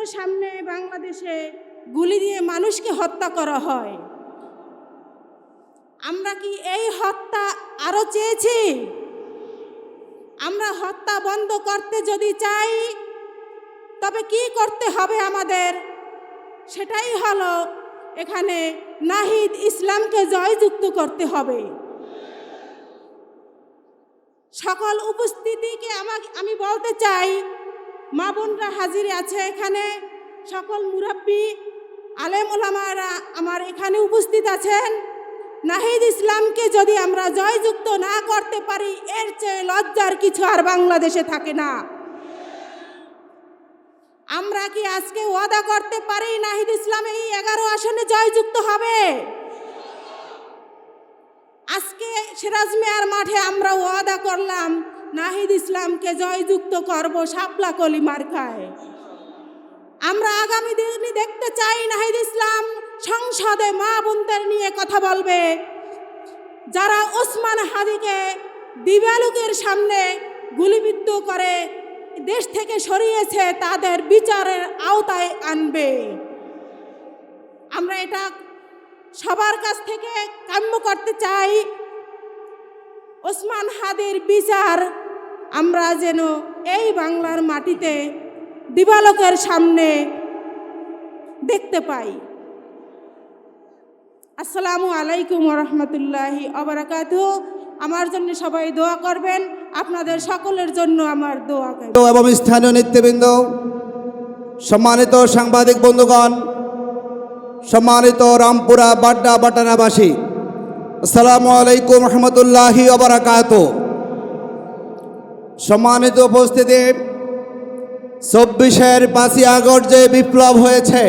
চোখের সামনে বাংলাদেশে গুলি দিয়ে মানুষকে হত্যা করা হয়। আমরা কি এই হত্যা আরো চেয়েছি? আমরা হত্যা বন্ধ করতে যদি চাই তবে কি করতে হবে আমাদের? সেটাই হলো এখানে নাহিদ ইসলামকে জয়যুক্ত করতে হবে। সকল উপস্থিতিকে আমি বলতে চাই, মা বোনরা হাজির আছে এখানে, সকল মুরব্বী আলেম ওলামারা আমার এখানে উপস্থিত আছেন। নাহিদ ইসলামকে যদি আমরা জয়যুক্ত না করতে পারি এর চেয়ে লজ্জার কিছু আর বাংলাদেশে থাকে না। আমরা কি আজকে ওয়াদা করতে পারি নাহিদ ইসলাম এই 11 আসনে জয়যুক্ত হবে? আজকে সিরাজ মিয়ার মাঠে আমরা ওয়াদা করলাম নাহিদ ইসলামকে জয়যুক্ত করব শাপলা কলি মার্কায়। আমরা আগামী দিনে দেখতে চাই নাহিদ ইসলাম সংসদে মা বোনদের নিয়ে কথা বলবে। যারা ওসমান হাদিকে দিবালুকের সামনে গুলিবিদ্ধ করে দেশ থেকে সরিয়েছে তাদের বিচারের আওতায় আনবে। আমরা এটা সবার কাছ থেকে কাম্য করতে চাই। ওসমান হাদির বিচার আমরা যেন এই বাংলার মাটিতে দিবালোকের সামনে দেখতে পাই। আসসালামু আলাইকুম রহমতুল্লাহি ওয়া আমার জন্য সবাই দোয়া করবেন, আপনাদের সকলের জন্য আমার দোয়া করবেন। এবং স্থানীয় নেতৃবৃন্দ, সম্মানিত সাংবাদিক বন্ধুগণ, সম্মানিত রামপুরা বাড্ডা বাটানাবাসী, আসসালামু আলাইকুম রহমতুল্লাহি ওয়া সম্মানিত উপস্থিতি, 24-এর 5ই আগস্ট যে বিপ্লব হয়েছে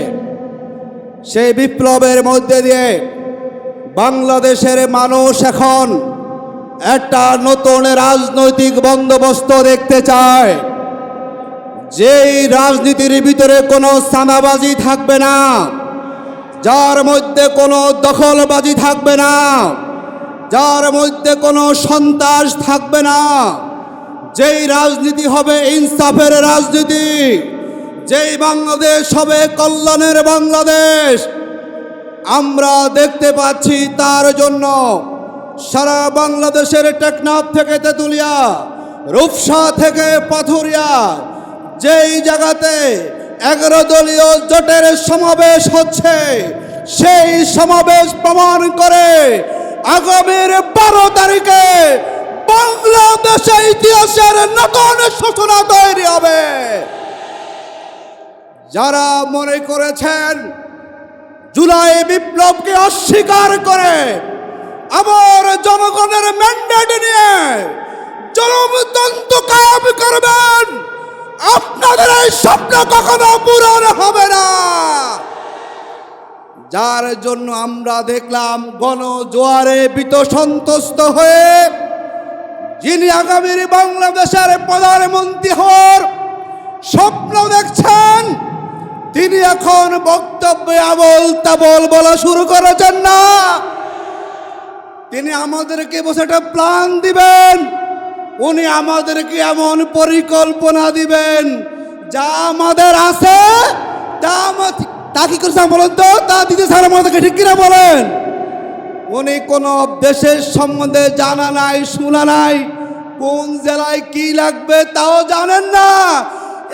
সেই বিপ্লবের মধ্যে দিয়ে বাংলাদেশের মানুষ এখন একটা নতুন রাজনৈতিক বন্দোবস্ত দেখতে চায়। যেই রাজনীতির ভিতরে কোনো সানাবাজি থাকবে না, যার মধ্যে কোনো দখলবাজি থাকবে না, যার মধ্যে কোনো সন্ত্রাস থাকবে না, যেই রাজনীতি হবে ইনসাফের রাজনীতি, যেই বাংলাদেশ হবে কল্যাণের বাংলাদেশ আমরা দেখতে পাচ্ছি। তার জন্য সারা বাংলাদেশের টেকনাফ থেকে তেঁতুলিয়া, রূপসা থেকে পাথুরিয়া, যেই জায়গাতে 11 দলীয় জোটের সমাবেশ হচ্ছে সেই সমাবেশ প্রমাণ করে আগামীর 12 তারিখে বাংলাদেশের ইতিহাসের নতুন সূচনা তৈরি হবে। যারা মনে করেছেন জুলাই বিপ্লবকে অস্বীকার করে আবার জনগণের ম্যান্ডেট নিয়ে জনতন্ত্র কায়েম করবেন, আপনাদের এই স্বপ্ন কখনো পূরণ হবে না। যার জন্য আমরা দেখলাম গণজোয়ারে ভীতসন্ত্রস্ত হয়ে যিনি আগামীর বাংলাদেশের প্রধানমন্ত্রী হওয়ার স্বপ্ন দেখছেন তিনি এখন বক্তব্যে আবল তাবল বলা শুরু করেছেন না। তিনি আমাদেরকে বসে একটা প্ল্যান দিবেন, উনি আমাদেরকে এমন পরিকল্পনা দিবেন যা আমাদের আছে তা কি করছেন বলেন তো, তা দিতে স্যার আমাদেরকে ঠিক কিনা বলেন। উনি কোনো দেশের সম্বন্ধে জানা নাই, শোনা নাই, কোন জেলায় কি লাগবে তাও জানেন না।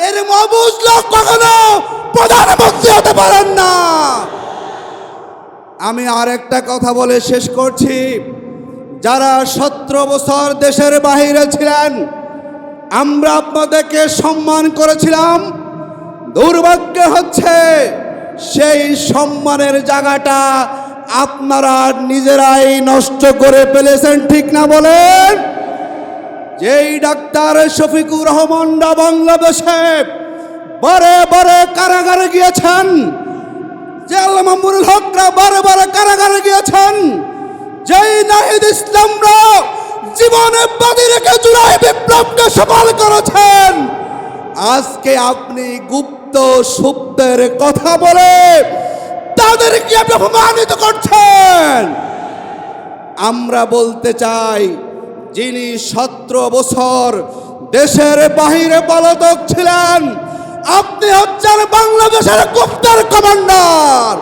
এর মবুজ লোক কখনো প্রধানমন্ত্রী হতে পারেন না। আমি আর একটা কথা বলে শেষ করছি। যারা 17 বছর দেশের বাহিরে ছিলেন আমরা আপনাদেরকে সম্মান করেছিলাম, দুর্ভাগ্য হচ্ছে সেই সম্মানের জায়গাটা আপনারা নিজেরাই নষ্ট করে ফেলেছেন, ঠিক না বলেন? যেই ডাক্তার শফিকুর রহমানরা বাংলাদেশে বারে বারে কারাগারে গিয়েছেন, যে আল্লামা মামুনুল হকরা বারে বারে কারাগারে গিয়েছেন, যেই নাহিদ ইসলামরা জীবনে বাজি রেখে জুলাই বিপ্লবকে সফল করেছেন, আজকে আপনি গুপ্ত সুপ্তের কথা বলে তাদেরকে আপনি অপমানিত করছেন। আমরা বলতে চাই যিনি 17 বছর দেশের বাহিরে পলাতক ছিলেন আপনি হচ্ছেন বাংলাদেশের গুপ্তের কমান্ডার,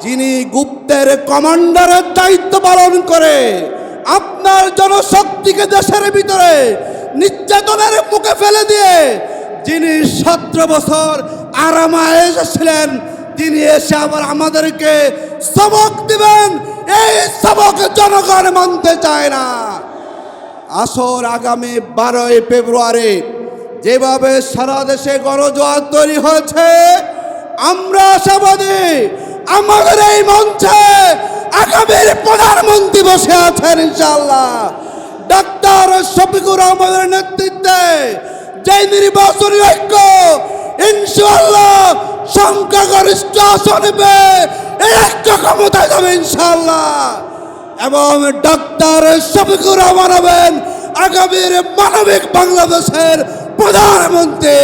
যিনি গুপ্তের কমান্ডারের দায়িত্ব পালন করে আপনার জনশক্তিকে দেশের ভিতরে নির্যাতনের মুখে ফেলে দিয়ে যিনি 17 বছর আরামায়েশ ছিলেন, তিনি এসে আবার আমাদেরকে সবক দিবেন। এই সবক জনগণ মানতে চায় না। আসর আগামী 12 ফেব্রুয়ারি যেভাবে সারা দেশে গণজোয়ার তৈরি হয়েছে, আমরা আশাবাদী আমাদের এই মঞ্চে আগামীর প্রধানমন্ত্রী বসে আছেন ইনশাআল্লাহ। ডাক্তার শফিকুর রহমানের নেতৃত্বে যে নির্বাচনী ঐক্য ইনশাআল্লাহ সংখ্যাগরিষ্ঠ আসন পেয়ে এই ঐক্য ক্ষমতায় যাবে ইনশাআল্লাহ। এবং ডাক্তার শফিকুর রহমান হবেন আগামীর মানবিক বাংলাদেশের প্রধানমন্ত্রী।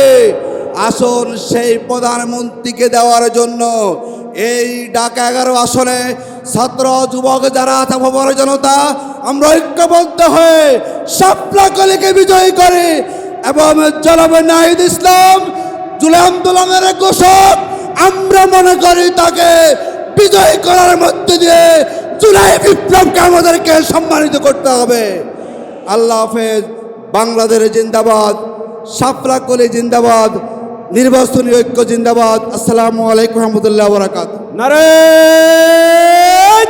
আসুন সেই প্রধানমন্ত্রীকে দেওয়ার জন্য এই ঢাকা 11 আসনে ছাত্র যুবক যারা বড় জনতা আমরা ঐক্যবদ্ধ হয়ে শাপলা কলিকে বিজয়ী করি এবং জনাব নাহিদ ইসলাম জুলাই আন্দোলনের ঘোষক, আমরা মনে করি তাকে বিজয়ী করার মধ্যে দিয়ে জুলাই বিপ্লবকে আমাদেরকে সম্মানিত করতে হবে। আল্লাহ হাফেজ। বাংলাদেশ জিন্দাবাদ, শাপলা কলি জিন্দাবাদ, নির্বাচনী ঐক্য জিন্দাবাদ। আসসালামু আলাইকুম রহমতুল্লাহ বারাকাতুহু। নারায়ে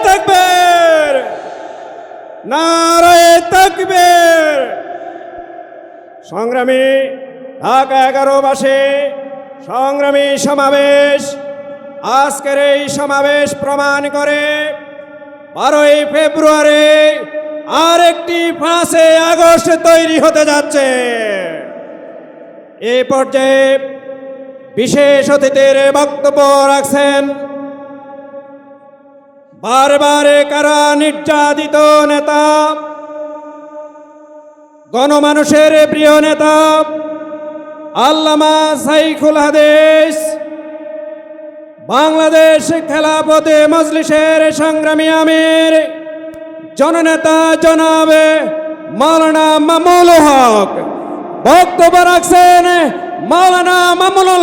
তাকবীর, নারায়ে তাকবীর। সংগ্রামী ঢাকা 11 বাসী সংগ্রামী সমাবেশ, আজকের এই সমাবেশ প্রমাণ করে 12 ফেব্রুয়ারি আরেকটি 5 আগস্ট তৈরি হতে যাচ্ছে। এই পর্যায়ে বিশেষ অতিথির বক্তব্য রাখছেন বারবার কারা নির্যাতিত নেতা, গণমানুষের প্রিয় নেতা আল্লামা সাইখুল হাদিস, বাংলাদেশ খেলাফতে মজলিসের সংগ্রামী আমির জননেতা জনাব মাওলানা মামুনুল হক। বক্তব্য রাখছেন মাওলানা মামুনুল